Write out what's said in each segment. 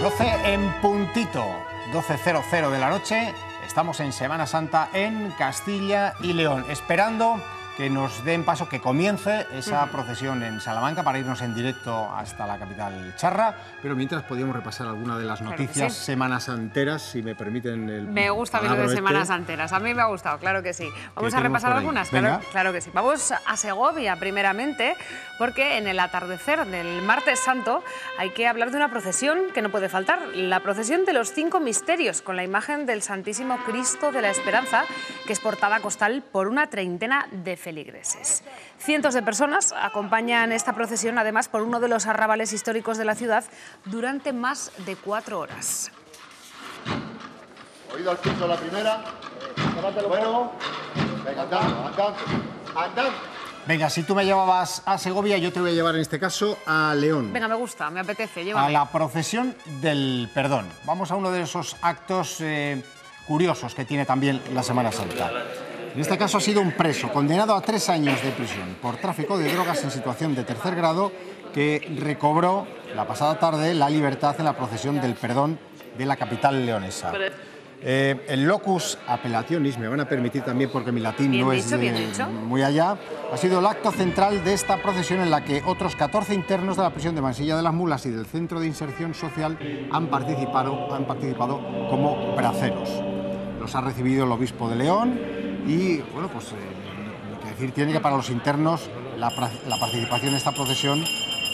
12 en puntito, 12:00 de la noche. Estamos en Semana Santa en Castilla y León, esperando que nos den paso, que comience esa procesión en Salamanca para irnos en directo hasta la capital charra. Pero mientras podíamos repasar alguna de las noticias semanas-santeras, si me permiten el Me gusta a mí lo de semanas-santeras, a mí me ha gustado, claro que sí. Vamos a repasar algunas, claro que sí. Vamos a Segovia primeramente, porque en el atardecer del martes santo hay que hablar de una procesión que no puede faltar, la procesión de los 5 misterios, con la imagen del Santísimo Cristo de la Esperanza, que es portada costal por una treintena de feligreses. Cientos de personas acompañan esta procesión, además, por uno de los arrabales históricos de la ciudad durante más de 4 horas. Oído al piso la primera. Bueno, venga, andando. Venga, si tú me llevabas a Segovia, yo te voy a llevar en este caso a León. Venga, me gusta, me apetece, llévame. A la procesión del perdón. Vamos a uno de esos actos curiosos que tiene también la Semana Santa. En este caso ha sido un preso condenado a 3 años de prisión por tráfico de drogas en situación de tercer grado, que recobró la pasada tarde la libertad en la procesión del perdón de la capital leonesa. El locus appellationis, me van a permitir también porque mi latín no es muy allá, ha sido el acto central de esta procesión, en la que otros 14 internos de la prisión de Mansilla de las Mulas y del Centro de Inserción Social han participado como braceros. Los ha recibido el obispo de León. Y, bueno, pues lo que decir tiene que para los internos la participación en esta procesión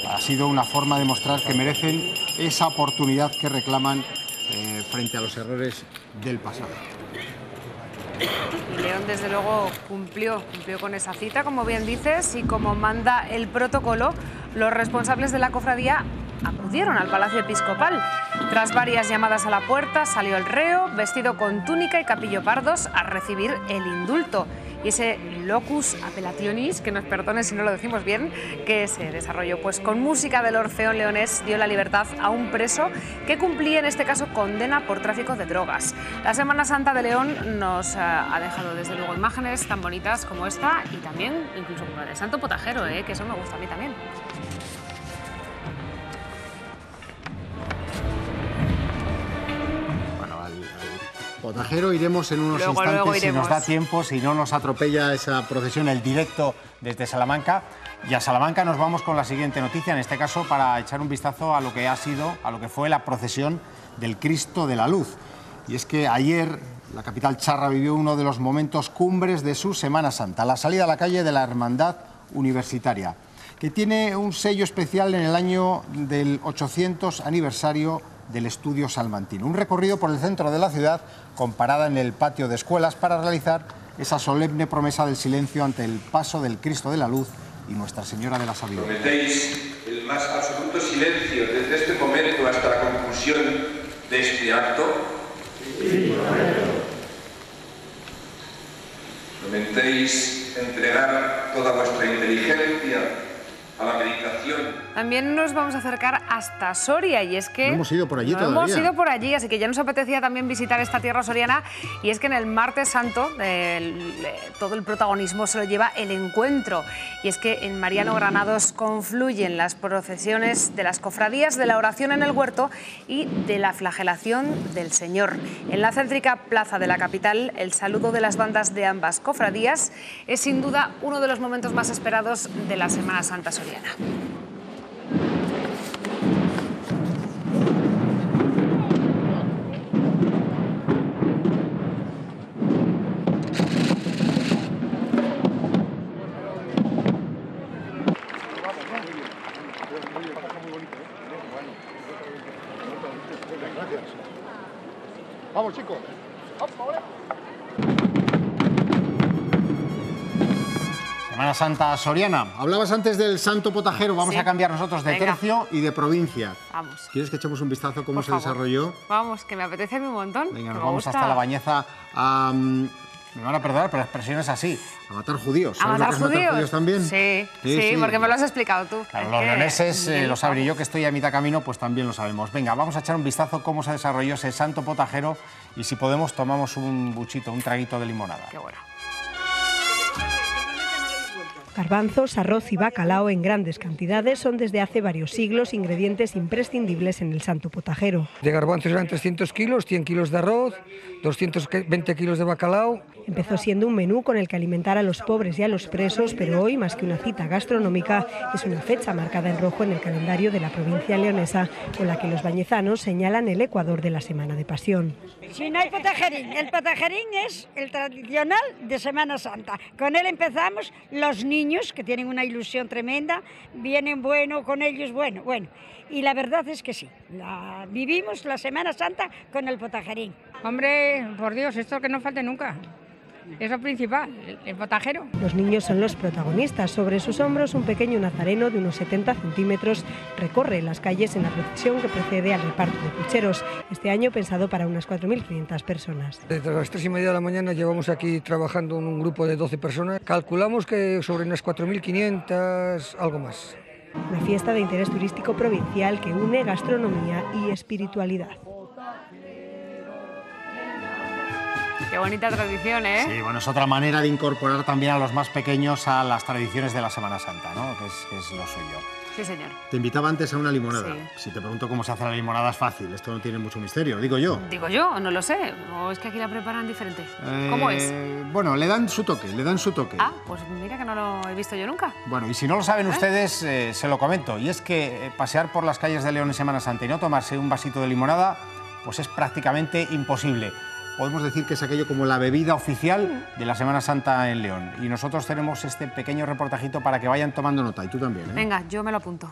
ha sido una forma de mostrar que merecen esa oportunidad que reclaman frente a los errores del pasado. Y León, desde luego, cumplió con esa cita, como bien dices, y como manda el protocolo, los responsables de la cofradía acudieron al Palacio Episcopal. Tras varias llamadas a la puerta, salió el reo, vestido con túnica y capillo pardos, a recibir el indulto. Y ese locus appellationis, que nos perdone si no lo decimos bien, que se desarrolló pues con música del Orfeón Leonés, dio la libertad a un preso que cumplía en este caso condena por tráfico de drogas. La Semana Santa de León nos ha dejado desde luego imágenes tan bonitas como esta, y también incluso como la de Santo Potajero, que eso me gusta a mí también. Potajero iremos en unos instantes, si nos da tiempo, si no nos atropella esa procesión, el directo desde Salamanca. Y a Salamanca nos vamos con la siguiente noticia, en este caso para echar un vistazo a lo que fue la procesión del Cristo de la Luz. Y es que ayer la capital charra vivió uno de los momentos cumbres de su Semana Santa, la salida a la calle de la Hermandad Universitaria, que tiene un sello especial en el año del 800 aniversario del estudio salmantino. Un recorrido por el centro de la ciudad, con parada en el patio de escuelas, para realizar esa solemne promesa del silencio ante el paso del Cristo de la Luz y Nuestra Señora de la Sabiduría. ¿Prometéis el más absoluto silencio desde este momento hasta la conclusión de este acto? Sí, ¿prometéis entregar toda vuestra inteligencia a la meditación? También nos vamos a acercar hasta Soria, y es que no hemos ido por allí todavía. Hemos ido por allí, así que ya nos apetecía también visitar esta tierra soriana, y es que en el martes santo todo el protagonismo se lo lleva el encuentro, y es que en Mariano Granados confluyen las procesiones de las cofradías de la oración en el huerto y de la flagelación del Señor. En la céntrica plaza de la capital, el saludo de las bandas de ambas cofradías es sin duda uno de los momentos más esperados de la Semana Santa soriana. Vamos, chicos. Semana Santa soriana. Hablabas antes del Santo Potajero, vamos a cambiar nosotros de tercio y de provincia. Vamos. ¿Quieres que echemos un vistazo cómo se desarrolló? Vamos, que me apetece un montón. Venga, nos vamos hasta La Bañeza a... me van a perdonar, pero la expresión es así: a matar judíos. ¿A matar judíos? ¿Matar judíos también? Sí, porque me lo has explicado tú. Claro, los leoneses lo sabré, yo que estoy a mitad camino, pues también lo sabemos. Venga, vamos a echar un vistazo cómo se desarrolló ese Santo Potajero, y si podemos tomamos un buchito, un traguito de limonada. Qué bueno. Garbanzos, arroz y bacalao en grandes cantidades son desde hace varios siglos ingredientes imprescindibles en el santo potajero. De garbanzos eran 300 kilos, 100 kilos de arroz, 220 kilos de bacalao. Empezó siendo un menú con el que alimentar a los pobres y a los presos, pero hoy, más que una cita gastronómica, es una fecha marcada en rojo en el calendario de la provincia leonesa, con la que los bañezanos señalan el ecuador de la Semana de Pasión. Si no hay potajerín, el potajerín es el tradicional de Semana Santa. Con él empezamos, los niños, que tienen una ilusión tremenda, vienen bueno, con ellos bueno. Y la verdad es que sí, vivimos la Semana Santa con el potajerín. Hombre, por Dios, esto que no falte nunca. Es lo principal, el potajero. Los niños son los protagonistas. Sobre sus hombros, un pequeño nazareno de unos 70 centímetros recorre las calles en la procesión que precede al reparto de pucheros. Este año pensado para unas 4.500 personas. Desde las 3:30 de la mañana llevamos aquí trabajando en un grupo de 12 personas. Calculamos que sobre unas 4.500, algo más. Una fiesta de interés turístico provincial que une gastronomía y espiritualidad. Qué bonita tradición, ¿eh? Sí, bueno, es otra manera de incorporar también a los más pequeños a las tradiciones de la Semana Santa, ¿no? Que es lo suyo. Sí, señor. Te invitaba antes a una limonada. Sí. Si te pregunto cómo se hace la limonada es fácil, esto no tiene mucho misterio, digo yo. Digo yo, no lo sé. O es que aquí la preparan diferente. ¿Cómo es? Bueno, le dan su toque, Ah, pues mira que no lo he visto yo nunca. Bueno, y si no lo saben ustedes, se lo comento. Y es que pasear por las calles de León en Semana Santa y no tomarse un vasito de limonada, pues es prácticamente imposible. Podemos decir que es aquello como la bebida oficial de la Semana Santa en León. Y nosotros tenemos este pequeño reportajito para que vayan tomando nota, y tú también, ¿eh? Venga, yo me lo apunto.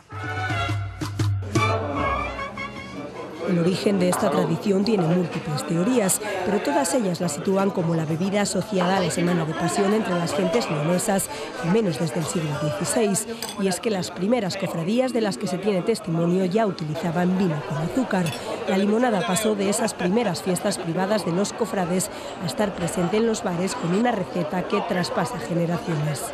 El origen de esta tradición tiene múltiples teorías, pero todas ellas la sitúan como la bebida asociada a la Semana de Pasión entre las gentes leonesas, al menos desde el siglo XVI. Y es que las primeras cofradías de las que se tiene testimonio ya utilizaban vino con azúcar. La limonada pasó de esas primeras fiestas privadas de los cofrades a estar presente en los bares con una receta que traspasa generaciones.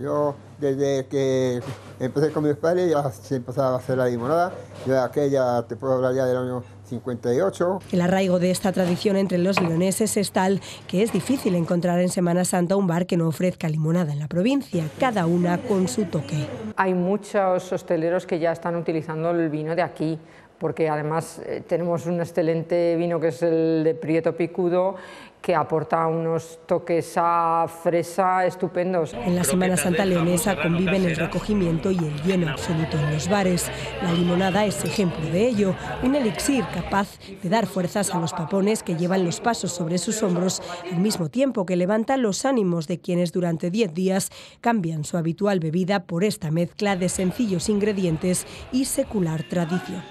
Yo, desde que empecé con mis padres, ya se empezaba a hacer la limonada. Yo de aquella, te puedo hablar ya del año 58. El arraigo de esta tradición entre los leoneses es tal que es difícil encontrar en Semana Santa un bar que no ofrezca limonada en la provincia, cada una con su toque. Hay muchos hosteleros que ya están utilizando el vino de aquí, porque además tenemos un excelente vino que es el de Prieto Picudo, que aporta unos toques a fresa estupendos. En la Semana Santa leonesa conviven el recogimiento y el lleno absoluto en los bares. La limonada es ejemplo de ello, un elixir capaz de dar fuerzas a los papones que llevan los pasos sobre sus hombros, al mismo tiempo que levanta los ánimos de quienes durante 10 días cambian su habitual bebida por esta mezcla de sencillos ingredientes y secular tradición.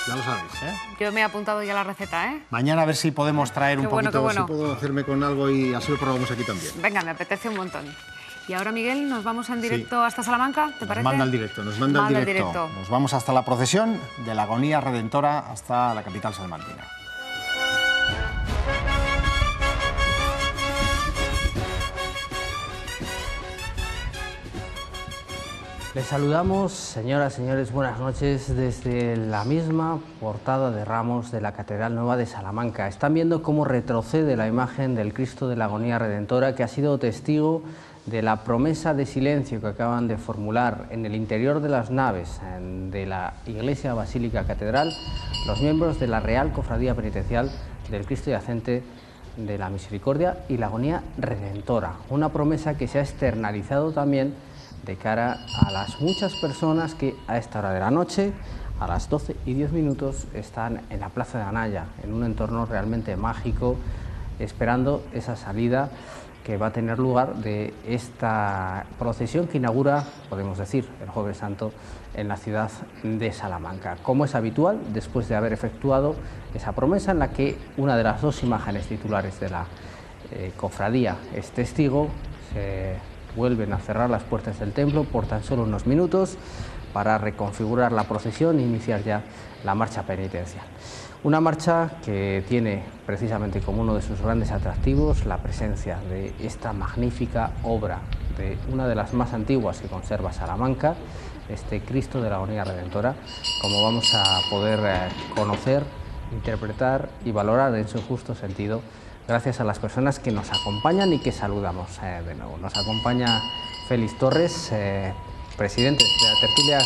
Ya lo sabéis, ¿eh? Yo me he apuntado ya la receta, ¿eh? Mañana a ver si podemos traer un poquito, qué bueno. si puedo hacerme con algo y así lo probamos aquí también. Venga, me apetece un montón. Y ahora, Miguel, nos vamos en directo hasta Salamanca, ¿te parece? Nos manda el directo, nos manda el directo. Nos vamos hasta la procesión de la Agonía Redentora hasta la capital salmantina. Les saludamos, señoras y señores, buenas noches desde la misma portada de ramos de la Catedral Nueva de Salamanca. Están viendo cómo retrocede la imagen del Cristo de la Agonía Redentora, que ha sido testigo de la promesa de silencio que acaban de formular en el interior de las naves de la Iglesia Basílica Catedral los miembros de la Real Cofradía Penitencial del Cristo Yacente de la Misericordia y la Agonía Redentora. Una promesa que se ha externalizado también de cara a las muchas personas que a esta hora de la noche, a las 12:10, están en la Plaza de Anaya, en un entorno realmente mágico, esperando esa salida que va a tener lugar de esta procesión que inaugura, podemos decir, el Jueves Santo en la ciudad de Salamanca. Como es habitual, después de haber efectuado esa promesa en la que una de las dos imágenes titulares de la cofradía es testigo, se vuelven a cerrar las puertas del templo por tan solo unos minutos para reconfigurar la procesión e iniciar ya la marcha penitencial. Una marcha que tiene precisamente como uno de sus grandes atractivos la presencia de esta magnífica obra de una de las más antiguas que conserva Salamanca, este Cristo de la Agonía Redentora, como vamos a poder conocer, interpretar y valorar en su justo sentido gracias a las personas que nos acompañan y que saludamos de nuevo. Nos acompaña Félix Torres, presidente de la tertulia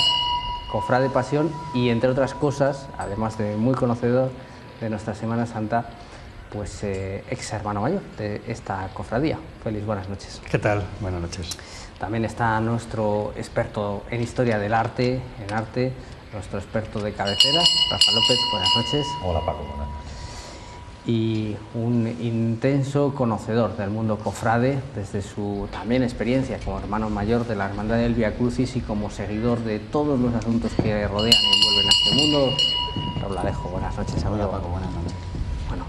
Cofrade Pasión y, entre otras cosas, además de muy conocedor de nuestra Semana Santa, pues ex hermano mayor de esta cofradía. Félix, buenas noches. ¿Qué tal? Buenas noches. También está nuestro experto en historia del arte, nuestro experto de cabecera, Rafa López, buenas noches. Hola Paco, buenas noches. Y un intenso conocedor del mundo cofrade, desde su también experiencia como hermano mayor de la Hermandad del Vía Crucis y como seguidor de todos los asuntos que rodean y envuelven a este mundo. Raúl Alejo, buenas noches. Hola Paco, buenas noches. Bueno,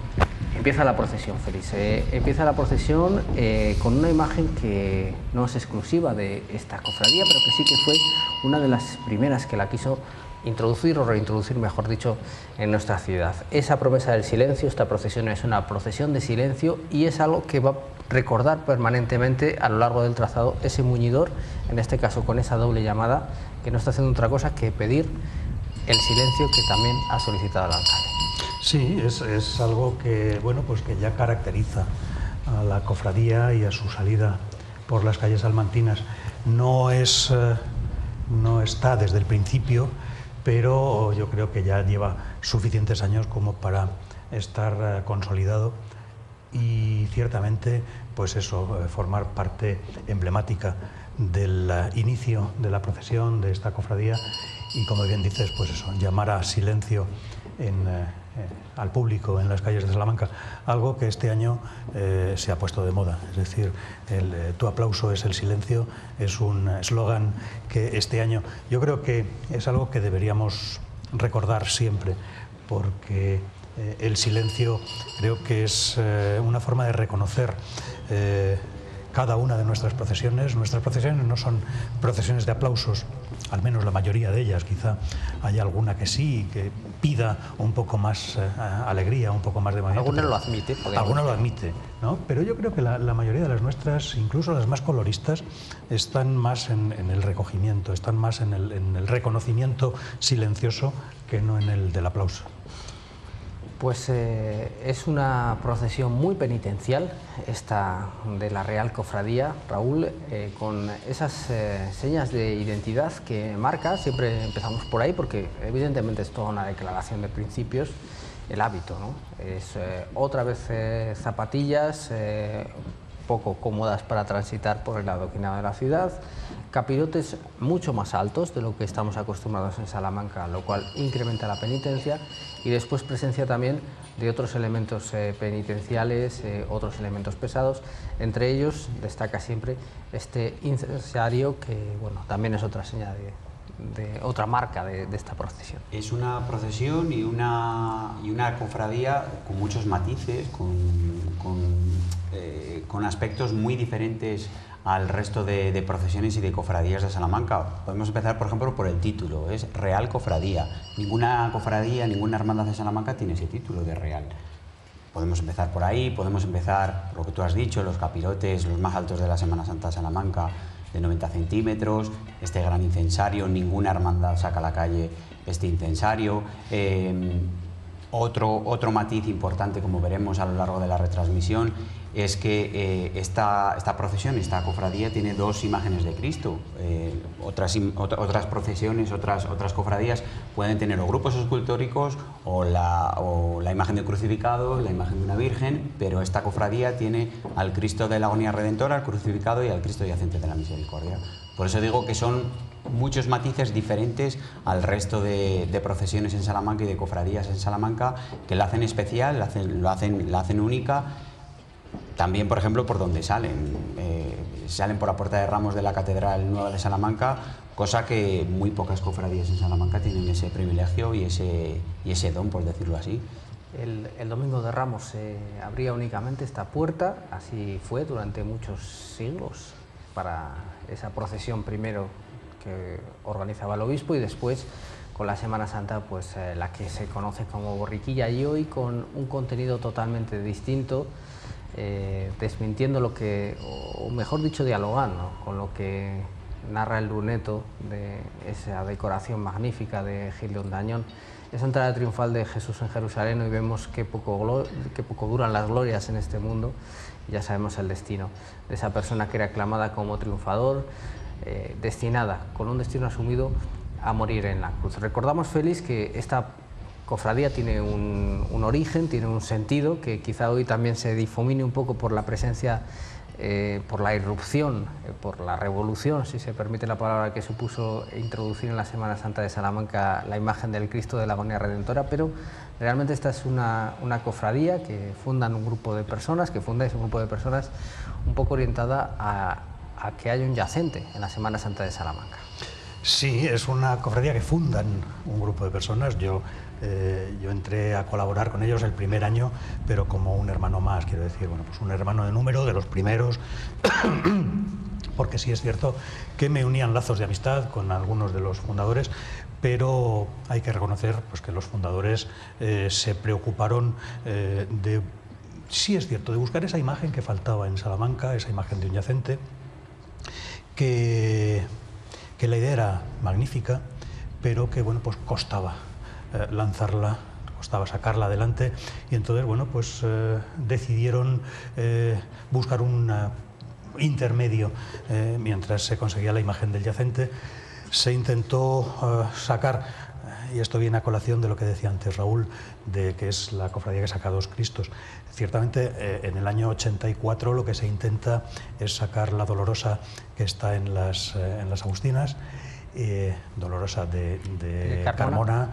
empieza la procesión, Félix. Empieza la procesión con una imagen que no es exclusiva de esta cofradía, pero que sí que fue una de las primeras que la quiso introducir o reintroducir, mejor dicho, en nuestra ciudad. Esa promesa del silencio, esta procesión es una procesión de silencio y es algo que va a recordar permanentemente a lo largo del trazado ese muñidor, en este caso con esa doble llamada, que no está haciendo otra cosa que pedir el silencio que también ha solicitado el alcalde. Sí, es algo que, bueno, pues que ya caracteriza a la cofradía y a su salida por las calles salmantinas. No está desde el principio, pero yo creo que ya lleva suficientes años como para estar consolidado y ciertamente, pues eso, formar parte emblemática del inicio de la procesión de esta cofradía y, como bien dices, pues eso, llamar a silencio al público en las calles de Salamanca, algo que este año se ha puesto de moda. Es decir, tu aplauso es el silencio, es un eslogan que este año yo creo que es algo que deberíamos recordar siempre, porque el silencio creo que es una forma de reconocer cada una de nuestras procesiones. Nuestras procesiones no son procesiones de aplausos, al menos la mayoría de ellas. Quizá haya alguna que sí, que pida un poco más alegría, un poco más de movimiento. Alguna lo admite. Alguna lo admite, ¿no? Pero yo creo que la mayoría de las nuestras, incluso las más coloristas, están más en el recogimiento, están más en el reconocimiento silencioso que no en el del aplauso. Pues es una procesión muy penitencial, esta de la Real Cofradía, Raúl, con esas señas de identidad que marca. Siempre empezamos por ahí porque evidentemente es toda una declaración de principios, el hábito, ¿no? Es otra vez zapatillas poco cómodas para transitar por el adoquinado de la ciudad, capirotes mucho más altos de lo que estamos acostumbrados en Salamanca, lo cual incrementa la penitencia, y después presencia también de otros elementos penitenciales, otros elementos pesados. Entre ellos destaca siempre este incensario, que bueno, también es otra señal de otra marca de esta procesión. Es una procesión y una cofradía con muchos matices, con aspectos muy diferentes al resto de procesiones y de cofradías de Salamanca. Podemos empezar, por ejemplo, por el título. Es Real Cofradía. Ninguna cofradía, ninguna hermandad de Salamanca tiene ese título de Real. Podemos empezar por ahí, podemos empezar por lo que tú has dicho, los capirotes, los más altos de la Semana Santa de Salamanca, de 90 centímetros, este gran incensario. Ninguna hermandad saca a la calle este incensario. Otro matiz importante, como veremos a lo largo de la retransmisión, es que esta procesión, esta cofradía, tiene dos imágenes de Cristo. Otras procesiones, otras cofradías pueden tener o grupos escultóricos o la imagen del crucificado, la imagen de una virgen, pero esta cofradía tiene al Cristo de la Agonía Redentora, al crucificado, y al Cristo yacente de la Misericordia. Por eso digo que son muchos matices diferentes al resto de procesiones en Salamanca y de cofradías en Salamanca, que la hacen especial, la hacen única. También, por ejemplo, por donde salen. Salen por la Puerta de Ramos de la Catedral Nueva de Salamanca, cosa que muy pocas cofradías en Salamanca tienen ese privilegio y ese don, por decirlo así. El Domingo de Ramos se abría únicamente esta puerta, así fue durante muchos siglos, para esa procesión primero que organizaba el obispo y después con la Semana Santa, pues la que se conoce como borriquilla, y hoy con un contenido totalmente distinto, desmintiendo lo que, o mejor dicho, dialogando con lo que narra el luneto de esa decoración magnífica de Gil de Ondañón, esa entrada triunfal de Jesús en Jerusalén, y vemos qué poco duran las glorias en este mundo. Ya sabemos el destino de esa persona que era aclamada como triunfador, destinada, con un destino asumido, a morir en la cruz. Recordamos, Félix, que esta cofradía tiene un origen, tiene un sentido, que quizá hoy también se difumine un poco por la presencia, por la irrupción, por la revolución, si se permite la palabra, que supuso introducir en la Semana Santa de Salamanca la imagen del Cristo de la Agonía Redentora, pero realmente esta es una cofradía que fundan un grupo de personas, un poco orientada a que haya un yacente en la Semana Santa de Salamanca. Sí, es una cofradía que fundan un grupo de personas. Yo entré a colaborar con ellos el primer año, pero como un hermano más, quiero decir, bueno, pues un hermano de número, de los primeros, porque sí es cierto que me unían lazos de amistad con algunos de los fundadores, pero hay que reconocer pues, que los fundadores se preocuparon sí es cierto, de buscar esa imagen que faltaba en Salamanca, esa imagen de un yacente, que la idea era magnífica, pero que bueno, pues costaba lanzarla, costaba sacarla adelante, y entonces bueno, pues decidieron buscar un intermedio. Mientras se conseguía la imagen del yacente, se intentó sacar, y esto viene a colación de lo que decía antes Raúl, de que es la cofradía que saca dos Cristos. Ciertamente en el año 84 lo que se intenta es sacar la Dolorosa que está en las Agustinas, Dolorosa de Carmona,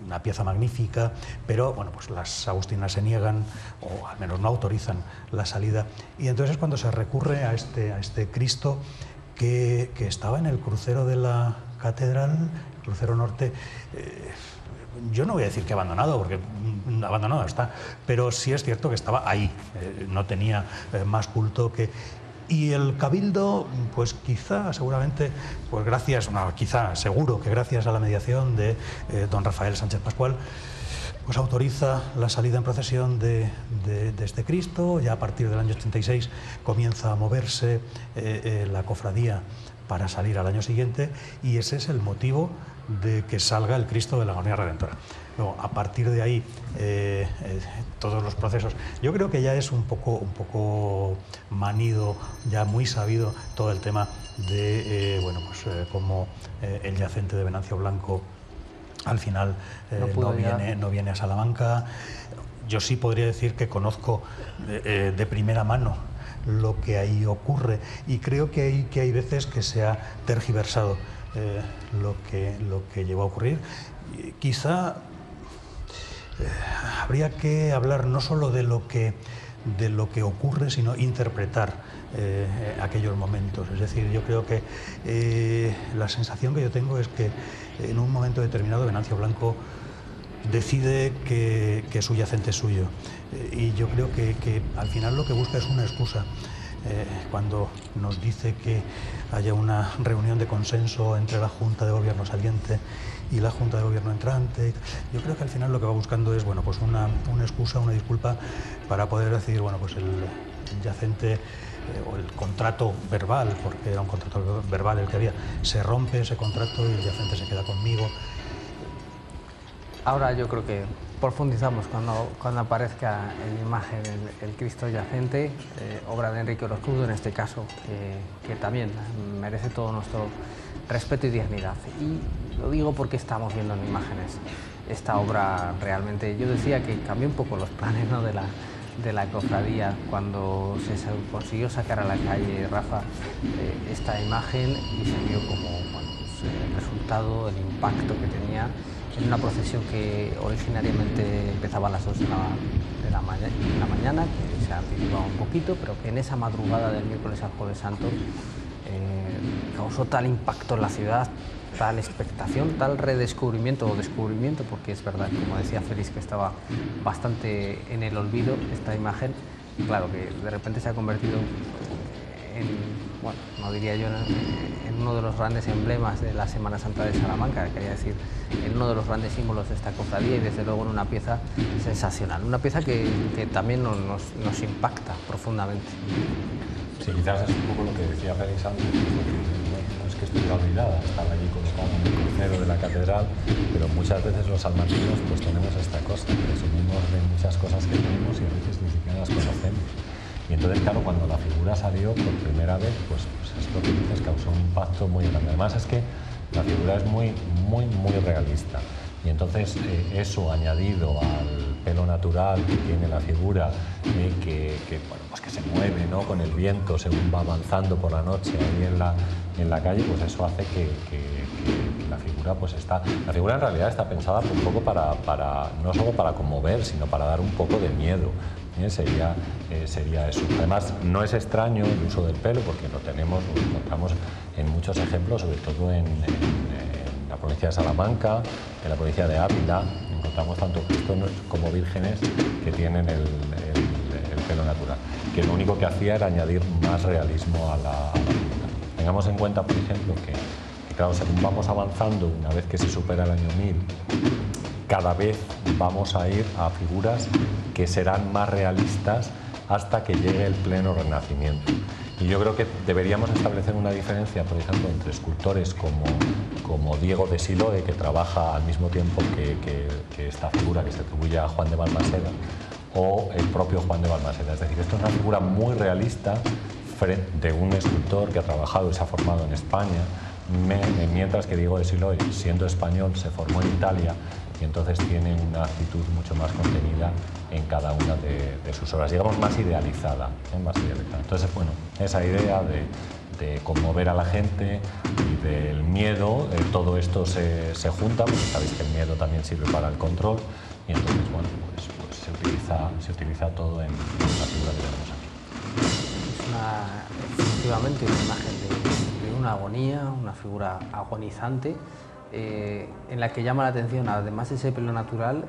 una pieza magnífica, pero bueno, pues las Agustinas se niegan, o al menos no autorizan la salida, y entonces es cuando se recurre a este Cristo que estaba en el crucero de la catedral, el crucero norte. Yo no voy a decir que abandonado, porque abandonado está, pero sí es cierto que estaba ahí, no tenía más culto que... Y el Cabildo, pues quizá, seguramente, pues gracias, no, quizá, seguro que gracias a la mediación de don Rafael Sánchez Pascual, pues autoriza la salida en procesión de este Cristo. Ya a partir del año 86 comienza a moverse la cofradía para salir al año siguiente, y ese es el motivo de que salga el Cristo de la Agonía Redentora. Luego, a partir de ahí, todos los procesos, yo creo que ya es un poco manido, ya muy sabido todo el tema de, bueno, pues cómo el yacente de Venancio Blanco al final no viene a Salamanca. Yo sí podría decir que conozco de primera mano lo que ahí ocurre, y creo que hay veces que se ha tergiversado lo que llegó a ocurrir. Quizá habría que hablar no solo de lo que ocurre, sino interpretar aquellos momentos. Es decir, yo creo que la sensación que yo tengo es que en un momento determinado Venancio Blanco decide que su yacente es suyo, y yo creo que al final lo que busca es una excusa. Cuando nos dice que haya una reunión de consenso entre la Junta de Gobierno saliente y la Junta de Gobierno entrante, yo creo que al final lo que va buscando es, bueno, pues una excusa, una disculpa para poder decir, bueno, pues el yacente o el contrato verbal, porque era un contrato verbal el que había, se rompe ese contrato y el yacente se queda conmigo. Ahora yo creo que profundizamos cuando aparezca en imagen el Cristo yacente, obra de Enrique Orozco, en este caso, que también merece todo nuestro respeto y dignidad. Y lo digo porque estamos viendo en imágenes esta obra realmente. Yo decía que cambió un poco los planes, ¿no?, de la cofradía cuando se consiguió sacar a la calle, Rafa, esta imagen, y se vio como, bueno, pues, el resultado, el impacto que tenía en una procesión que originariamente empezaba a las 2 de la mañana, que se anticipaba un poquito, pero que en esa madrugada del miércoles al Jueves Santo causó tal impacto en la ciudad, tal expectación, tal redescubrimiento o descubrimiento, porque es verdad, como decía Félix, que estaba bastante en el olvido esta imagen, y claro, que de repente se ha convertido en, bueno, no diría yo en uno de los grandes emblemas de la Semana Santa de Salamanca, quería decir, en uno de los grandes símbolos de esta cofradía, y desde luego en una pieza sensacional, una pieza que también nos impacta profundamente. Sí, quizás es un poco lo que decía Félix antes, porque, bueno, es que estuviera olvidada, estaba allí colocada en el crucero de la catedral, pero muchas veces los salmantinos pues tenemos esta cosa, presumimos de muchas cosas que tenemos y a veces ni siquiera las conocemos. Y entonces, claro, cuando la figura salió por primera vez, pues esto que dices causó un impacto muy grande. Además es que la figura es muy realista. Y entonces eso añadido al pelo natural que tiene la figura, que se mueve, ¿no?, con el viento según va avanzando por la noche ahí en la calle, pues eso hace que la figura pues está... La figura en realidad está pensada un poco para no solo para conmover, sino para dar un poco de miedo. Sería eso. Además, no es extraño el uso del pelo, porque lo encontramos en muchos ejemplos, sobre todo en la provincia de Salamanca, en la provincia de Ávila. Encontramos tanto Cristos como vírgenes que tienen el pelo natural, que lo único que hacía era añadir más realismo a la figura. Tengamos en cuenta, por ejemplo, que claro, según vamos avanzando, una vez que se supera el año 1000, cada vez vamos a ir a figuras que serán más realistas hasta que llegue el pleno Renacimiento. Y yo creo que deberíamos establecer una diferencia, por ejemplo, entre escultores como Diego de Siloé, que trabaja al mismo tiempo que esta figura que se atribuye a Juan de Balmaseda, o el propio Juan de Balmaseda. Es decir, esto es una figura muy realista de un escultor que ha trabajado y se ha formado en España, mientras que Diego de Siloé, siendo español, se formó en Italia y entonces tiene una actitud mucho más contenida en cada una de sus obras, digamos más idealizada, más idealizada. Entonces, bueno, esa idea de conmover a la gente y del miedo, todo esto se junta, porque sabéis que el miedo también sirve para el control, y entonces, bueno, pues se utiliza todo en la figura que tenemos aquí. Es efectivamente una imagen de una agonía, una figura agonizante, en la que llama la atención, además de ese pelo natural,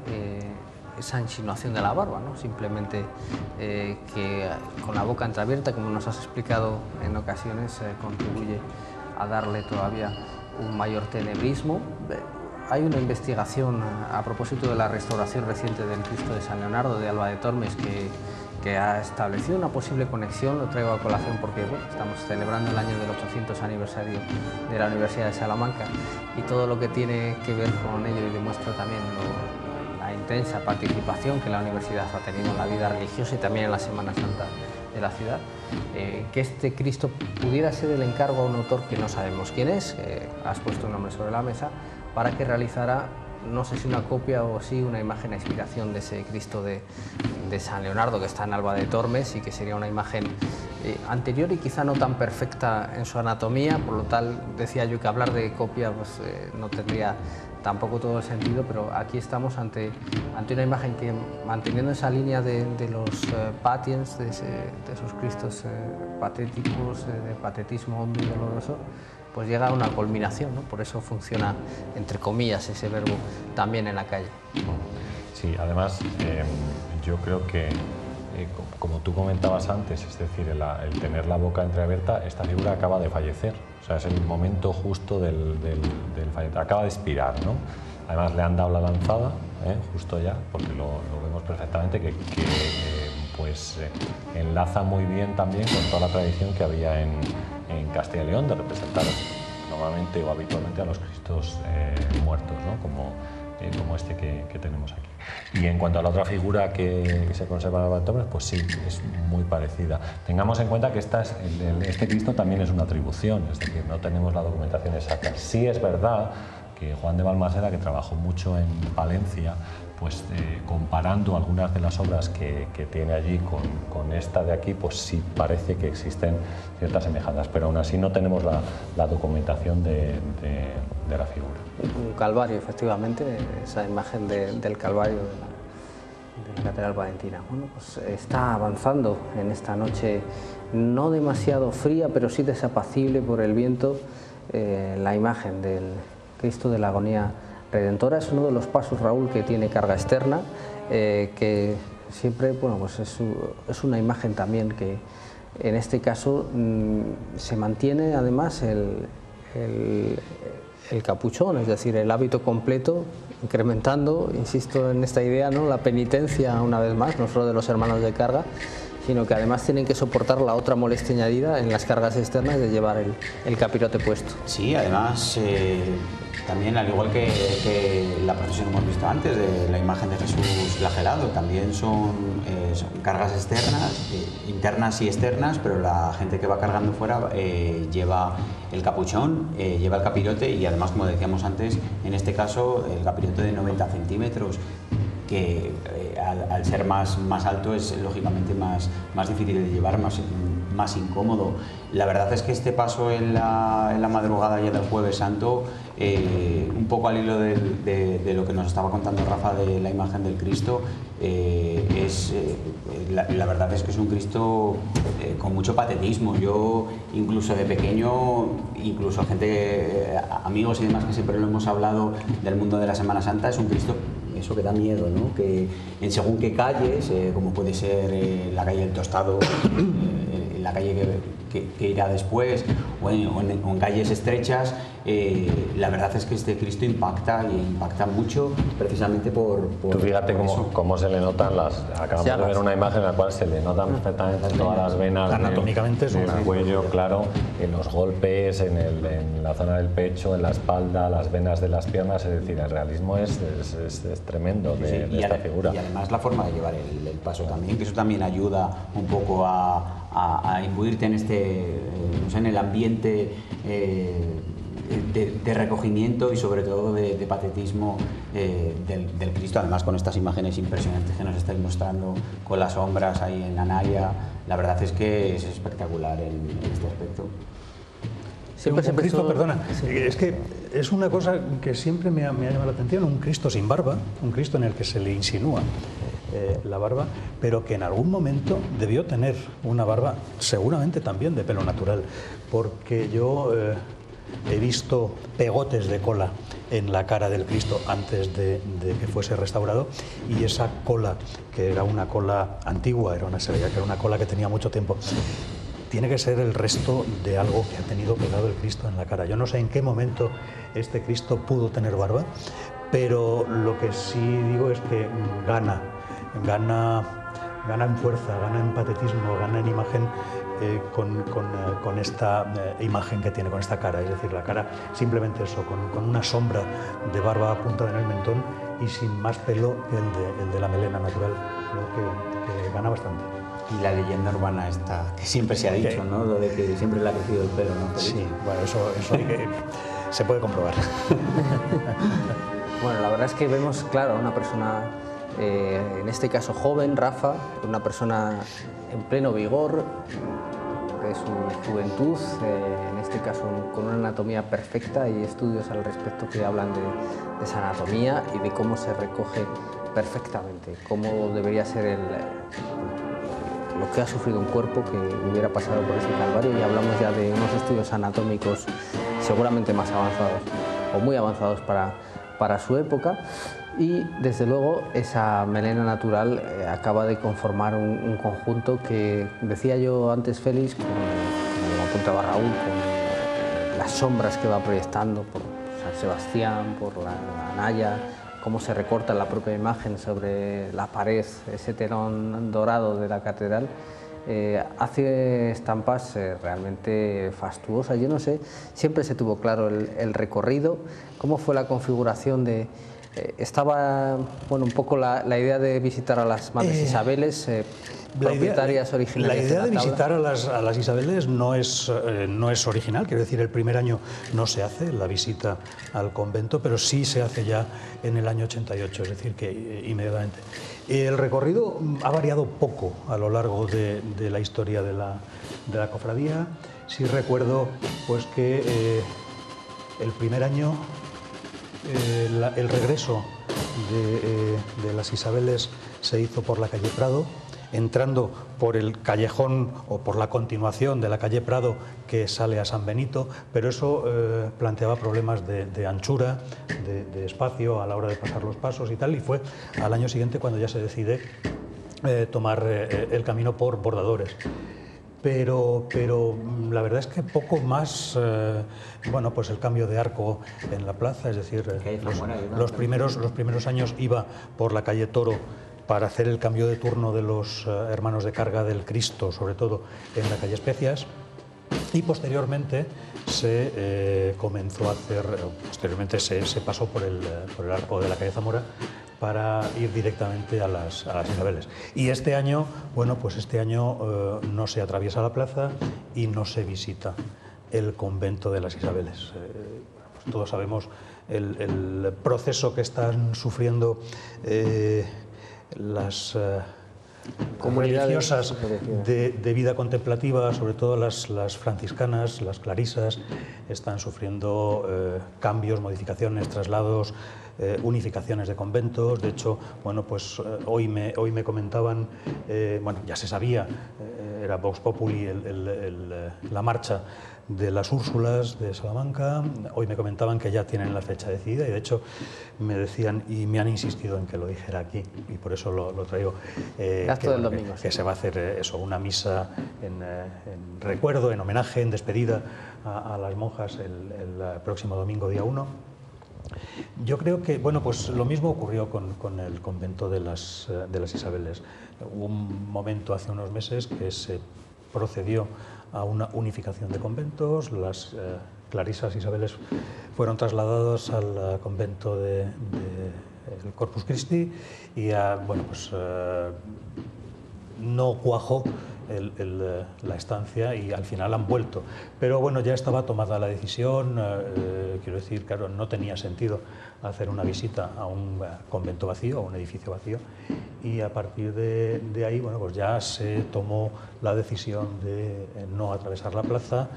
esa insinuación de la barba, ¿no? Simplemente que con la boca entreabierta, como nos has explicado en ocasiones, contribuye a darle todavía un mayor tenebrismo. Hay una investigación a propósito de la restauración reciente del Cristo de San Leonardo de Alba de Tormes que ha establecido una posible conexión. Lo traigo a colación porque bueno, estamos celebrando el año del 800 aniversario de la Universidad de Salamanca y todo lo que tiene que ver con ello, y demuestra también la intensa participación que la universidad ha tenido en la vida religiosa y también en la Semana Santa de la ciudad, que este Cristo pudiera ser el encargo a un autor que no sabemos quién es, has puesto un nombre sobre la mesa, para que realizara, no sé si una copia o sí una imagen a inspiración de ese Cristo de San Leonardo que está en Alba de Tormes, y que sería una imagen anterior y quizá no tan perfecta en su anatomía, por lo tal decía yo que hablar de copia pues, no tendría tampoco todo el sentido, pero aquí estamos ante una imagen que, manteniendo esa línea de los patiens, de esos Cristos patéticos, de patetismo hondo y doloroso, pues llega a una culminación, ¿no? Por eso funciona, entre comillas, ese verbo también en la calle. Sí, además yo creo que, como tú comentabas antes, es decir, el tener la boca entreabierta, esta figura acaba de fallecer, o sea, es el momento justo del fallecimiento, acaba de expirar, ¿no? Además le han dado la lanzada, justo ya, porque lo vemos perfectamente, que enlaza muy bien también con toda la tradición que había en Castilla y León de representar normalmente o habitualmente a los Cristos muertos, ¿no? Como este que tenemos aquí. Y en cuanto a la otra figura que se conserva en Alba de Tormes, pues sí, es muy parecida. Tengamos en cuenta que este Cristo también es una atribución, es decir, no tenemos la documentación exacta. Sí es verdad que Juan de Balmaseda, que trabajó mucho en Palencia, pues comparando algunas de las obras que tiene allí con esta de aquí, pues sí parece que existen ciertas semejanzas, pero aún así no tenemos la documentación de la figura. Un calvario, efectivamente, esa imagen del calvario de la Catedral Valentina. Bueno, pues está avanzando en esta noche no demasiado fría, pero sí desapacible por el viento, la imagen del Cristo de la Agonía Redentora. Es uno de los pasos, Raúl, que tiene carga externa, que siempre, bueno, pues es una imagen también que en este caso se mantiene además el capuchón, es decir, el hábito completo, incrementando, insisto en esta idea, ¿no?, la penitencia una vez más, no solo de los hermanos de carga, sino que además tienen que soportar la otra molestia añadida en las cargas externas de llevar el capirote puesto. Sí, además también, al igual que la procesión que hemos visto antes de la imagen de Jesús flagelado, también son cargas externas, internas y externas, pero la gente que va cargando fuera lleva el capuchón, lleva el capirote y además, como decíamos antes, en este caso el capirote de 90 centímetros, que al ser más alto es lógicamente más difícil de llevar, más incómodo. La verdad es que este paso en la madrugada ya del Jueves Santo, un poco al hilo de lo que nos estaba contando Rafa de la imagen del Cristo, la verdad es que es un Cristo con mucho patetismo. Yo incluso de pequeño, incluso gente, amigos y demás que siempre lo hemos hablado del mundo de la Semana Santa, es un Cristo eso que da miedo, ¿no? Que en según qué calles, como puede ser la calle del Tostado, la calle que irá después, o en calles estrechas, la verdad es que este Cristo impacta mucho precisamente por Tú fíjate cómo se le notan acabamos de ver una imagen en la cual se le notan perfectamente todas las venas anatómicamente del cuello, claro, en los golpes, en la zona del pecho, en la espalda, las venas de las piernas, es decir, el realismo es tremendo de esta figura. Y además la forma de llevar el paso también, que eso también ayuda un poco a imbuirte en el ambiente de recogimiento y sobre todo de patetismo del Cristo, además con estas imágenes impresionantes que nos estáis mostrando con las sombras ahí en Anaya. La verdad es que es espectacular en este aspecto. Un Cristo, perdona, es que es una cosa que siempre me ha llamado la atención, un Cristo sin barba, un Cristo en el que se le insinúa la barba, pero que en algún momento debió tener una barba, seguramente también de pelo natural, porque yo he visto pegotes de cola en la cara del Cristo antes de que fuese restaurado, y esa cola, que era una cola antigua, se veía que era una cola que tenía mucho tiempo, tiene que ser el resto de algo que ha tenido pegado el Cristo en la cara. Yo no sé en qué momento este Cristo pudo tener barba, pero lo que sí digo es que gana en fuerza, gana en patetismo, gana en imagen con esta imagen que tiene, con esta cara. Es decir, la cara, simplemente eso, con una sombra de barba apuntada en el mentón y sin más pelo que el de la melena natural. Creo que gana bastante. Y la leyenda urbana esta, que siempre se ha dicho, ¿no? Lo de que siempre le ha crecido el pelo, ¿no? Sí, bueno, eso hay que, se puede comprobar. Bueno, la verdad es que vemos, claro, una persona, en este caso joven, Rafa, una persona en pleno vigor de su juventud, en este caso con una anatomía perfecta, y estudios al respecto que hablan de esa anatomía y de cómo se recoge perfectamente, cómo debería ser lo que ha sufrido un cuerpo que hubiera pasado por ese calvario, y hablamos ya de unos estudios anatómicos seguramente más avanzados o muy avanzados para su época, y desde luego esa melena natural acaba de conformar un conjunto que, decía yo antes Félix, como apuntaba Raúl, con las sombras que va proyectando por San Sebastián, por la Anaya, cómo se recorta la propia imagen sobre la pared, ese telón dorado de la catedral, hace estampas realmente fastuosas. Yo no sé, siempre se tuvo claro el recorrido, cómo fue la configuración de... estaba, bueno, un poco la idea de visitar a las Madres Isabeles, propietarias originales. La idea de visitar a las Isabeles no es original, quiero decir, el primer año no se hace la visita al convento, pero sí se hace ya en el año 88, es decir, que inmediatamente. El recorrido ha variado poco a lo largo de la historia de la cofradía. Sí recuerdo pues que el primer año el regreso de las Isabeles se hizo por la calle Prado, entrando por el callejón o por la continuación de la calle Prado que sale a San Benito, pero eso planteaba problemas de anchura, de espacio a la hora de pasar los pasos y tal, y fue al año siguiente cuando ya se decide tomar el camino por Bordadores. Pero la verdad es que poco más, bueno, pues el cambio de arco en la plaza, es decir, los primeros años iba por la calle Toro para hacer el cambio de turno de los hermanos de carga del Cristo, sobre todo en la calle Especias, y posteriormente se comenzó a hacer, posteriormente se pasó por el arco de la calle Zamora para ir directamente a las Isabeles. Y este año, bueno, pues este año no se atraviesa la plaza y no se visita el convento de las Isabeles. Pues todos sabemos el proceso que están sufriendo las religiosas de vida contemplativa, sobre todo las franciscanas, las clarisas, están sufriendo cambios, modificaciones, traslados, unificaciones de conventos. De hecho, bueno, pues hoy me comentaban, bueno, ya se sabía, era Vox Populi la marcha de las Úrsulas de Salamanca. Hoy me comentaban que ya tienen la fecha decidida y de hecho me decían y me han insistido en que lo dijera aquí y por eso lo traigo. Que se va a hacer eso, una misa en recuerdo, en homenaje, en despedida a las monjas el próximo domingo, día 1. Yo creo que, bueno, pues lo mismo ocurrió con el convento de las Isabeles. Hubo un momento hace unos meses que se procedió a una unificación de conventos. Las clarisas Isabeles fueron trasladadas al convento del Corpus Christi y bueno, pues no cuajó la estancia y al final han vuelto. Pero bueno, ya estaba tomada la decisión, quiero decir, claro, no tenía sentido hacer una visita a un convento vacío, a un edificio vacío, y a partir de ahí, bueno, pues ya se tomó la decisión de no atravesar la plaza,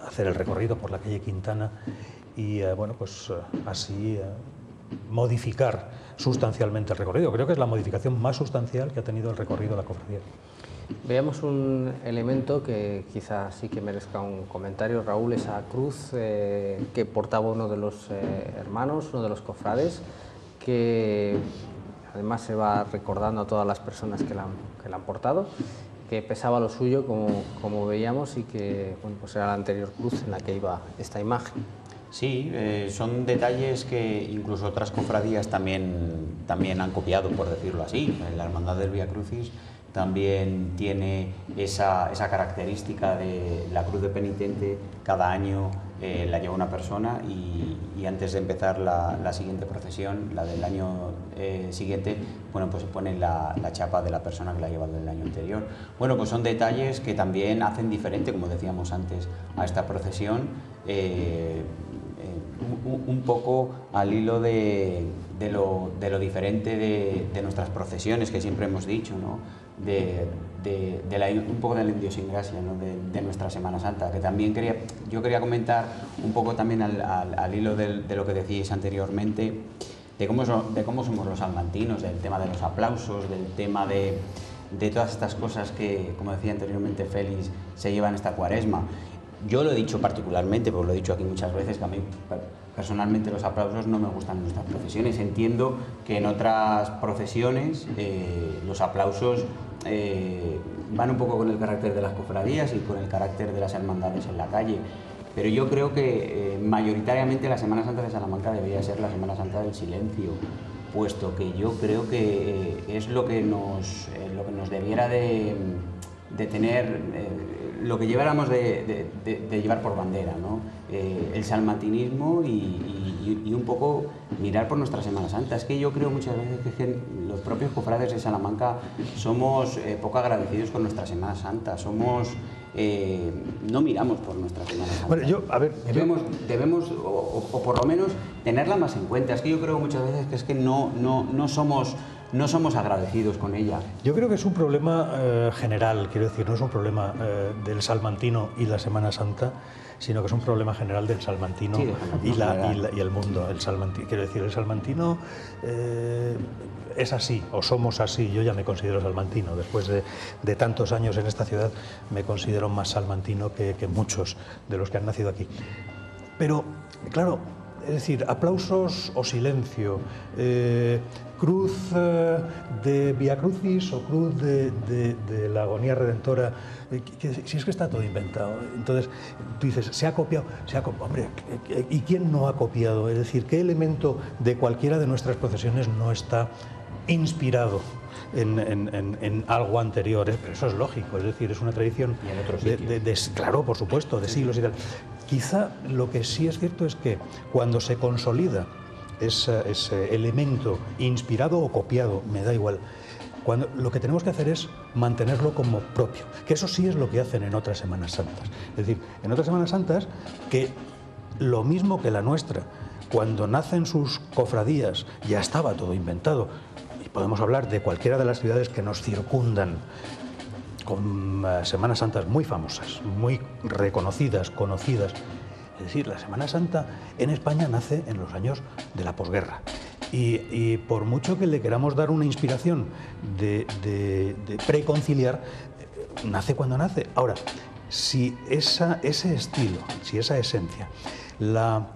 hacer el recorrido por la calle Quintana y, bueno, pues así modificar sustancialmente el recorrido. Creo que es la modificación más sustancial que ha tenido el recorrido de la cofradía. Veamos un elemento que quizás sí que merezca un comentario, Raúl, esa cruz que portaba uno de los hermanos, uno de los cofrades, que además se va recordando a todas las personas que la han portado, que pesaba lo suyo, como veíamos, y que bueno, pues era la anterior cruz en la que iba esta imagen. Sí, son detalles que incluso otras cofradías también han copiado, por decirlo así. La Hermandad del Vía Crucis también tiene esa característica de la cruz de penitente. Cada año la lleva una persona y antes de empezar la siguiente procesión, la del año siguiente, bueno, pues se pone la chapa de la persona que la ha llevado el año anterior. Bueno, pues son detalles que también hacen diferente, como decíamos antes, a esta procesión. Un poco al hilo de lo diferente de nuestras procesiones, que siempre hemos dicho, ¿no? Un poco de la idiosincrasia, ¿no? de nuestra Semana Santa, que también yo quería comentar un poco también al hilo de lo que decíais anteriormente, de cómo somos los salmantinos, del tema de los aplausos, del tema de todas estas cosas que, como decía anteriormente Félix, se llevan esta Cuaresma. Yo lo he dicho particularmente, porque lo he dicho aquí muchas veces, que a mí personalmente los aplausos no me gustan en nuestras procesiones. Entiendo que en otras procesiones los aplausos van un poco con el carácter de las cofradías y con el carácter de las hermandades en la calle. Pero yo creo que mayoritariamente la Semana Santa de Salamanca debería ser la Semana Santa del silencio, puesto que yo creo que es lo que nos debiera de tener, lo que lleváramos de llevar por bandera, ¿no? El salmantinismo y un poco mirar por nuestra Semana Santa. Es que yo creo muchas veces que los propios cofrades de Salamanca somos poco agradecidos con nuestra Semana Santa, no miramos por nuestra Semana Santa. Bueno, debemos o por lo menos tenerla más en cuenta. Es que yo creo muchas veces que es que no somos agradecidos con ella. Yo creo que es un problema general, quiero decir, no es un problema del salmantino y la Semana Santa, sino que es un problema general del salmantino, sí, y el mundo. Quiero decir, el salmantino es así, o somos así. Yo ya me considero salmantino. Después de tantos años en esta ciudad, me considero más salmantino que muchos de los que han nacido aquí. Pero, claro, es decir, aplausos o silencio, cruz de Vía Crucis o cruz de la Agonía Redentora, si es que está todo inventado. Entonces, tú dices, se ha copiado. Hombre, ¿y quién no ha copiado? Es decir, ¿qué elemento de cualquiera de nuestras procesiones no está inspirado en algo anterior, pero eso es lógico, es decir, es una tradición claro, por supuesto, de siglos y tal. Quizá lo que sí es cierto es que cuando se consolida ese elemento inspirado o copiado, me da igual, lo que tenemos que hacer es mantenerlo como propio, que eso sí es lo que hacen en otras Semanas Santas. Es decir, en otras Semanas Santas, que lo mismo que la nuestra, cuando nacen sus cofradías ya estaba todo inventado. Podemos hablar de cualquiera de las ciudades que nos circundan, con Semanas Santas muy famosas, muy reconocidas, conocidas. Es decir, la Semana Santa en España nace en los años de la posguerra. Y por mucho que le queramos dar una inspiración de preconciliar, nace cuando nace. Ahora, si ese estilo, si esa esencia la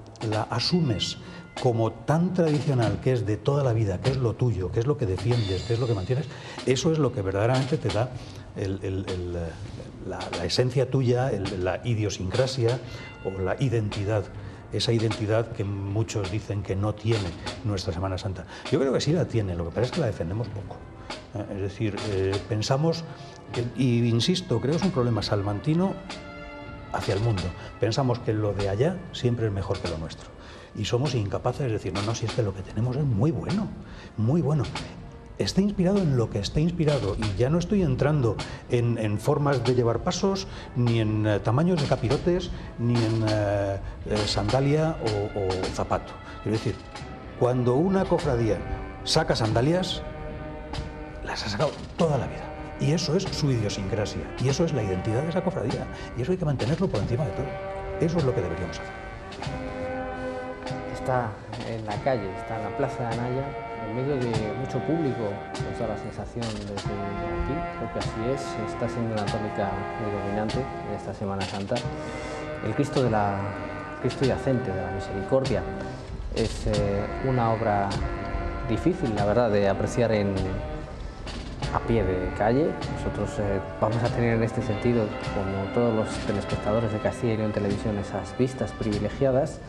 asumes como tan tradicional, que es de toda la vida, que es lo tuyo, que es lo que defiendes, que es lo que mantienes, eso es lo que verdaderamente te da la esencia tuya, la idiosincrasia o la identidad, esa identidad que muchos dicen que no tiene nuestra Semana Santa. Yo creo que sí la tiene, lo que pasa es que la defendemos poco. Es decir, pensamos, y insisto, creo que es un problema salmantino hacia el mundo, pensamos que lo de allá siempre es mejor que lo nuestro. Y somos incapaces de decir, no, si es que lo que tenemos es muy bueno, muy bueno. Esté inspirado en lo que esté inspirado, y ya no estoy entrando en formas de llevar pasos, ni en tamaños de capirotes, ni en sandalia o zapato. Es decir, cuando una cofradía saca sandalias, las ha sacado toda la vida. Y eso es su idiosincrasia, y eso es la identidad de esa cofradía, y eso hay que mantenerlo por encima de todo. Eso es lo que deberíamos hacer. Está en la calle, está en la Plaza de Anaya, en medio de mucho público, nos da la sensación desde aquí, creo que así es, está siendo una tónica muy dominante en esta Semana Santa. El Cristo yacente de la Misericordia es una obra difícil, la verdad, de apreciar a pie de calle. Nosotros vamos a tener en este sentido, como todos los telespectadores de Castilla y León Televisión, esas vistas privilegiadas.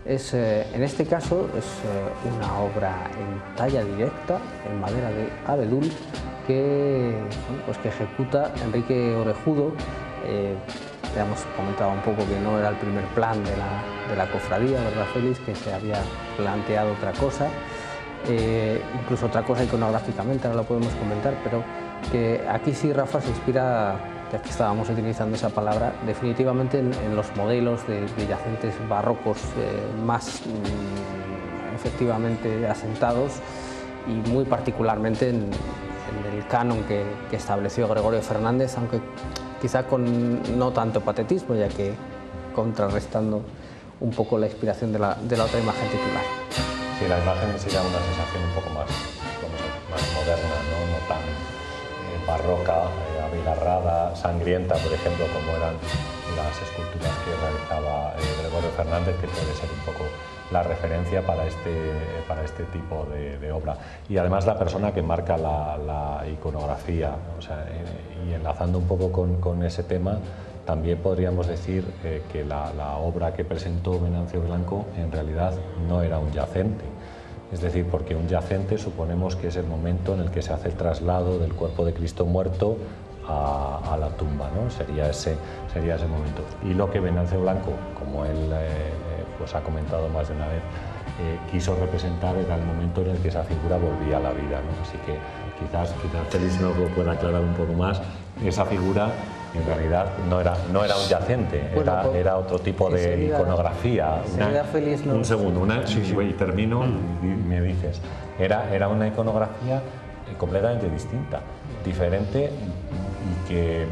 En este caso es una obra en talla directa, en madera de abedul, que ejecuta Enrique Orejudo. Ya hemos comentado un poco que no era el primer plan de la cofradía, ¿verdad, Félix? Que se había planteado otra cosa, incluso otra cosa iconográficamente, ahora lo podemos comentar, pero que aquí sí Rafa se inspira, ya que estábamos utilizando esa palabra, definitivamente en los modelos de yacentes barrocos más efectivamente asentados, y muy particularmente en el canon que estableció Gregorio Fernández, aunque quizá con no tanto patetismo, ya que contrarrestando un poco la inspiración de la otra imagen titular. Sí, la imagen sí da una sensación un poco más moderna, no tan barroca, abigarrada, sangrienta, por ejemplo, como eran las esculturas que realizaba Gregorio Fernández, que puede ser un poco la referencia para este tipo de obra. Y además la persona que marca la iconografía, o sea, y enlazando un poco con ese tema, también podríamos decir que la obra que presentó Venancio Blanco en realidad no era un yacente. Es decir, porque un yacente suponemos que es el momento en el que se hace el traslado del cuerpo de Cristo muerto a la tumba, ¿no? Sería ese momento. Y lo que Venancio Blanco, como él pues ha comentado más de una vez, quiso representar era el momento en el que esa figura volvía a la vida, ¿no? Así que quizás Félix nos lo pueda aclarar un poco más. Esa figura en realidad no era un yacente, era otro tipo de iconografía. Un segundo, y termino y me dices. Era una iconografía completamente distinta, diferente, y que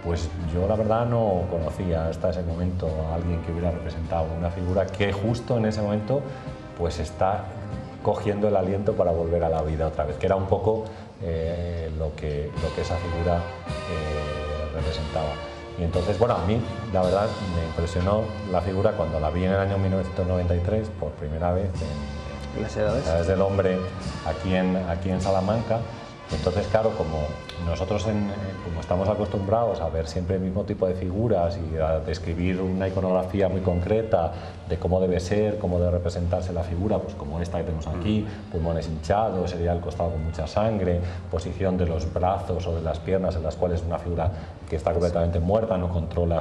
pues yo la verdad no conocía hasta ese momento a alguien que hubiera representado una figura que justo en ese momento pues está cogiendo el aliento para volver a la vida otra vez, que era un poco lo que esa figura representaba. Y entonces, bueno, a mí la verdad me impresionó la figura cuando la vi en el año 1993 por primera vez en Las Edades del Hombre aquí en Salamanca, Entonces, claro, como nosotros como estamos acostumbrados a ver siempre el mismo tipo de figuras y a describir una iconografía muy concreta de cómo debe ser, cómo debe representarse la figura, pues como esta que tenemos aquí, pulmones hinchados, sería el costado con mucha sangre, posición de los brazos o de las piernas en las cuales una figura que está completamente muerta, no controla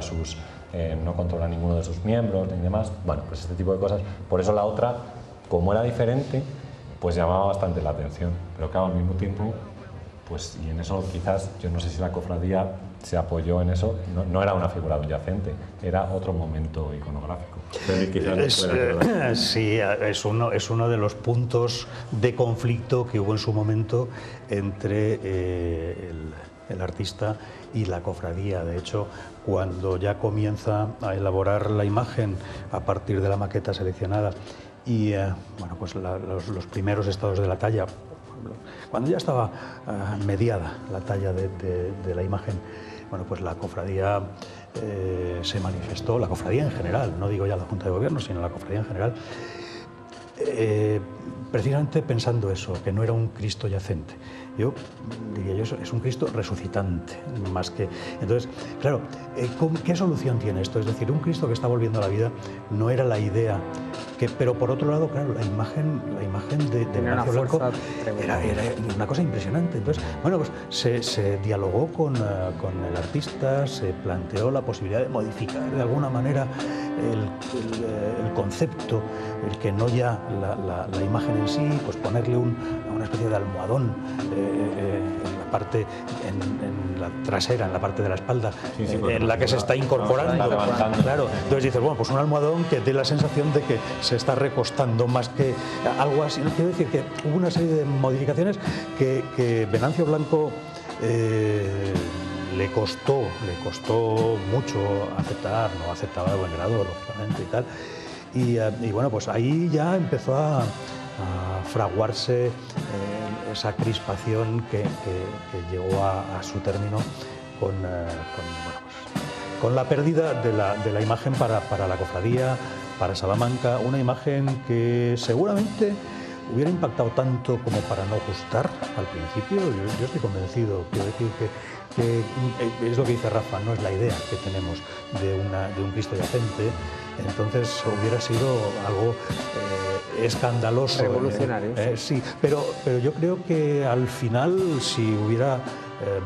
ninguno de sus miembros ni demás. Bueno, pues este tipo de cosas. Por eso la otra, como era diferente, pues llamaba bastante la atención. Pero claro, al mismo tiempo, pues, y en eso quizás, yo no sé si la cofradía se apoyó en eso, no era una figura adyacente, era otro momento iconográfico. Sí, es uno de los puntos de conflicto que hubo en su momento entre el artista y la cofradía. De hecho, cuando ya comienza a elaborar la imagen a partir de la maqueta seleccionada y bueno, pues los primeros estados de la talla, cuando ya estaba mediada la talla de la imagen, bueno, pues la cofradía se manifestó, la cofradía en general, no digo ya la Junta de Gobierno, sino la cofradía en general, precisamente pensando eso, que no era un Cristo yacente. Yo diría, es un Cristo resucitante, más que... Entonces, claro, ¿qué solución tiene esto? Es decir, un Cristo que está volviendo a la vida no era la idea, pero por otro lado, claro, la imagen de Venancio Blanco era una cosa impresionante. Entonces, bueno, pues se dialogó con el artista, se planteó la posibilidad de modificar de alguna manera el concepto, el que no ya la imagen en sí, pues ponerle una especie de almohadón en la parte, en la trasera, en la parte de la espalda, en la que se está incorporando. Claro, entonces dices, bueno, pues un almohadón que dé la sensación de que se está recostando más que algo así. Quiero decir que hubo una serie de modificaciones que Venancio Blanco le costó mucho aceptar, no aceptaba de buen grado, lógicamente, y tal. Y bueno, pues ahí ya empezó a fraguarse esa crispación que llegó a su término con la pérdida de la imagen para la cofradía, para Salamanca, una imagen que seguramente hubiera impactado tanto como para no gustar al principio. Yo estoy convencido, quiero decir que es lo que dice Rafa, no es la idea que tenemos de un Cristo yacente. Entonces hubiera sido algo escandaloso. Revolucionario. Sí, pero yo creo que al final, si hubiera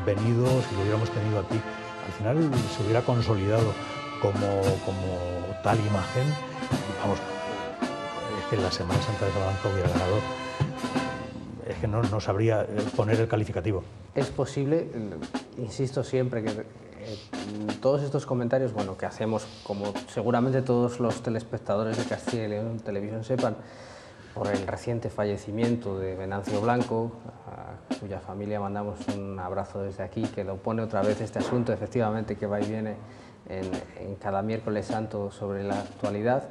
venido, si lo hubiéramos tenido aquí, al final se hubiera consolidado como tal imagen. Vamos, es que la Semana Santa de Salamanca hubiera ganado. Es que no sabría poner el calificativo. Es posible, insisto siempre, que todos estos comentarios, bueno, que hacemos, como seguramente todos los telespectadores de Castilla y León Televisión sepan, por el reciente fallecimiento de Venancio Blanco, a cuya familia mandamos un abrazo desde aquí, que lo pone otra vez este asunto, efectivamente, que va y viene en cada miércoles santo sobre la actualidad,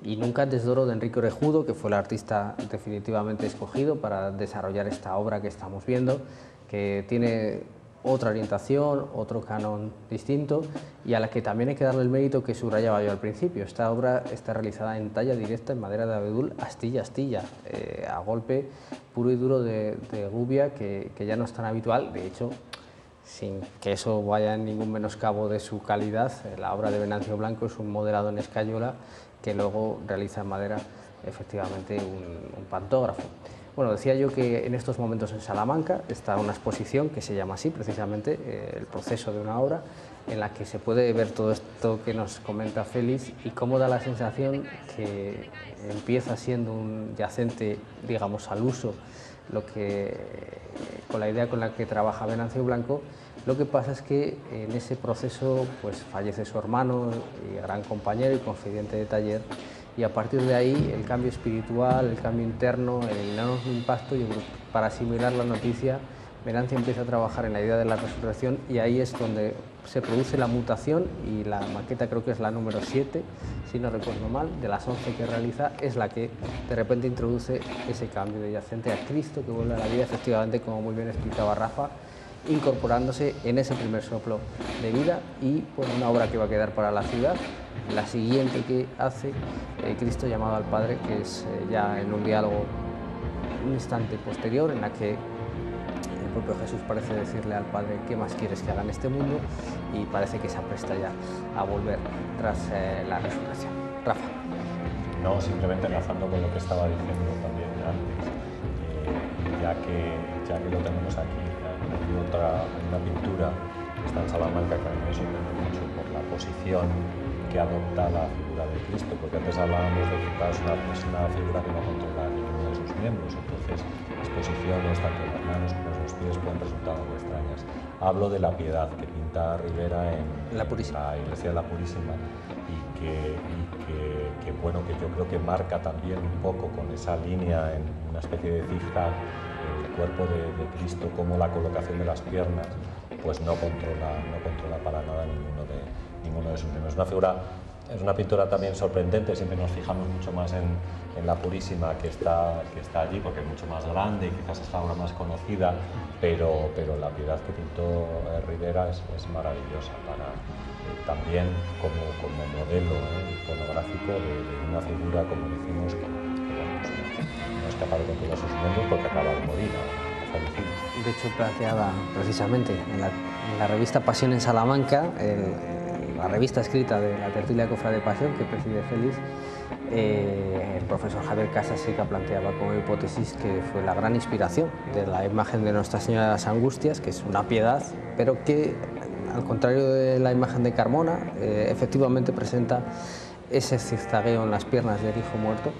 y nunca desdoro de Enrique Orejudo, que fue el artista definitivamente escogido para desarrollar esta obra que estamos viendo, que tiene otra orientación, otro canon distinto, y a la que también hay que darle el mérito que subrayaba yo al principio. Esta obra está realizada en talla directa, en madera de abedul, astilla a astilla, a golpe puro y duro de gubia, que ya no es tan habitual. De hecho, sin que eso vaya en ningún menoscabo de su calidad, la obra de Venancio Blanco es un modelado en escayola que luego realiza en madera efectivamente un pantógrafo. Bueno, decía yo que en estos momentos en Salamanca está una exposición que se llama así, precisamente, el proceso de una obra, en la que se puede ver todo esto que nos comenta Félix y cómo da la sensación que empieza siendo un yacente, digamos, al uso, con la idea con la que trabaja Venancio Blanco. Lo que pasa es que en ese proceso pues fallece su hermano y gran compañero y confidente de taller, y a partir de ahí el cambio espiritual, el cambio interno, el enorme impacto, y para asimilar la noticia, Venancio empieza a trabajar en la idea de la resurrección, y ahí es donde se produce la mutación, y la maqueta creo que es la número 7, si no recuerdo mal, de las 11 que realiza, es la que de repente introduce ese cambio de yacente a Cristo que vuelve a la vida, efectivamente, como muy bien explicaba Rafa, incorporándose en ese primer soplo de vida, y por una obra que va a quedar para la ciudad, la siguiente que hace, Cristo llamado al Padre, que es ya en un diálogo un instante posterior, en la que el propio Jesús parece decirle al Padre: ¿qué más quieres que haga en este mundo? Y parece que se apresta ya a volver tras la resurrección. Rafa. No, simplemente enlazando con lo que estaba diciendo también antes, ya que lo tenemos aquí, hay una pintura que está en Salamanca que a mí me sorprende mucho por la posición que adopta la figura de Cristo, porque antes hablábamos de que es una figura que no controla ninguno de sus miembros, entonces las posiciones, tanto en las manos como en los pies, pueden resultar algo extrañas. Hablo de la piedad que pinta Rivera en la iglesia de la Purísima y que bueno, que yo creo que marca también un poco con esa línea en una especie de zigzag el cuerpo de Cristo, como la colocación de las piernas pues no controla para nada ninguno de sus miembros. Es una pintura también sorprendente, siempre nos fijamos mucho más en la Purísima que está allí porque es mucho más grande y quizás es la obra más conocida, pero la piedad que pintó Rivera es maravillosa también como modelo iconográfico de una figura, como decimos, que no es capaz de controlar sus miembros porque acaba de morir, ha fallecido. De hecho, planteaba precisamente en la revista Pasión en Salamanca, la revista escrita de la tertulia Cofra de Pasión que preside Félix, el profesor Javier Casaseca planteaba como hipótesis que fue la gran inspiración de la imagen de Nuestra Señora de las Angustias, que es una piedad, pero que, al contrario de la imagen de Carmona, efectivamente presenta ese zigzagueo en las piernas del hijo muerto,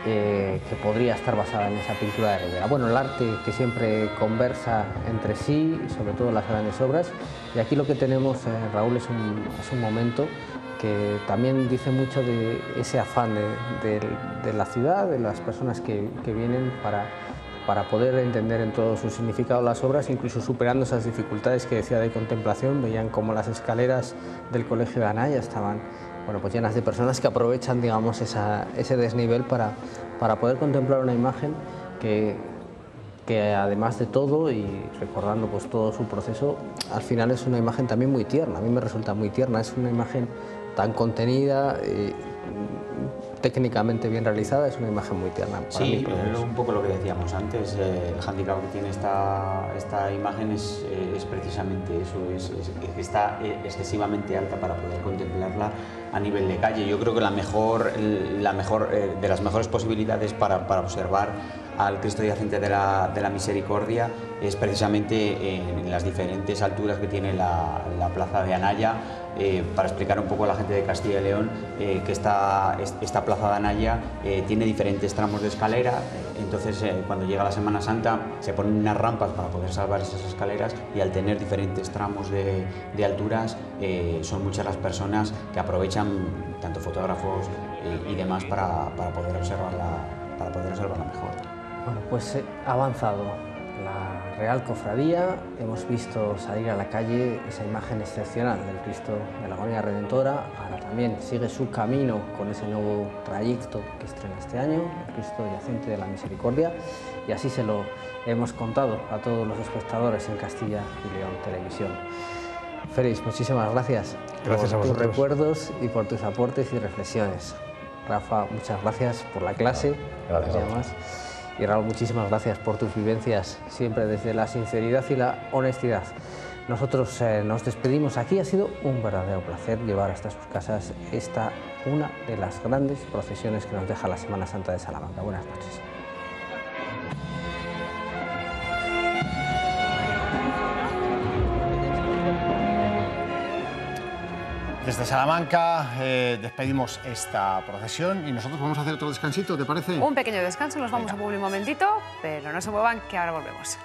que podría estar basada en esa pintura de Rivera. Bueno, el arte que siempre conversa entre sí, sobre todo las grandes obras, y aquí lo que tenemos, Raúl, es un momento que también dice mucho de ese afán de la ciudad, de las personas que vienen para poder entender en todo su significado las obras, incluso superando esas dificultades que decía de contemplación. Veían como las escaleras del Colegio de Anaya estaban pues llenas de personas que aprovechan, digamos, ese desnivel para poder contemplar una imagen que además de todo, y recordando pues todo su proceso, al final es una imagen también muy tierna. A mí me resulta muy tierna, es una imagen tan contenida, técnicamente bien realizada, es una imagen muy tierna. Sí, un poco lo que decíamos antes, el hándicap que tiene esta imagen es precisamente eso, que está excesivamente alta para poder contemplarla a nivel de calle. Yo creo que de las mejores posibilidades para observar al Cristo yacente de la Misericordia es precisamente en las diferentes alturas que tiene la plaza de Anaya. Para explicar un poco a la gente de Castilla y León que esta plaza de Anaya tiene diferentes tramos de escalera, entonces cuando llega la Semana Santa se ponen unas rampas para poder salvar esas escaleras, y al tener diferentes tramos de alturas son muchas las personas que aprovechan, tanto fotógrafos y demás, para poder observarla mejor. Bueno, pues ha avanzado la Real Cofradía, hemos visto salir a la calle esa imagen excepcional del Cristo de la Agonía Redentora. Ahora también sigue su camino con ese nuevo trayecto que estrena este año, el Cristo yacente de la Misericordia, y así se lo hemos contado a todos los espectadores en Castilla y León Televisión. Félix, muchísimas gracias por tus recuerdos y por tus aportes y reflexiones. Rafa, muchas gracias por la clase. Gracias. Y Raúl, muchísimas gracias por tus vivencias, siempre desde la sinceridad y la honestidad. Nosotros nos despedimos aquí. Ha sido un verdadero placer llevar hasta sus casas una de las grandes procesiones que nos deja la Semana Santa de Salamanca. Buenas noches. Desde Salamanca despedimos esta procesión y nosotros vamos a hacer otro descansito, ¿te parece? Un pequeño descanso, nos vamos a Publi un momentito, pero no se muevan, que ahora volvemos.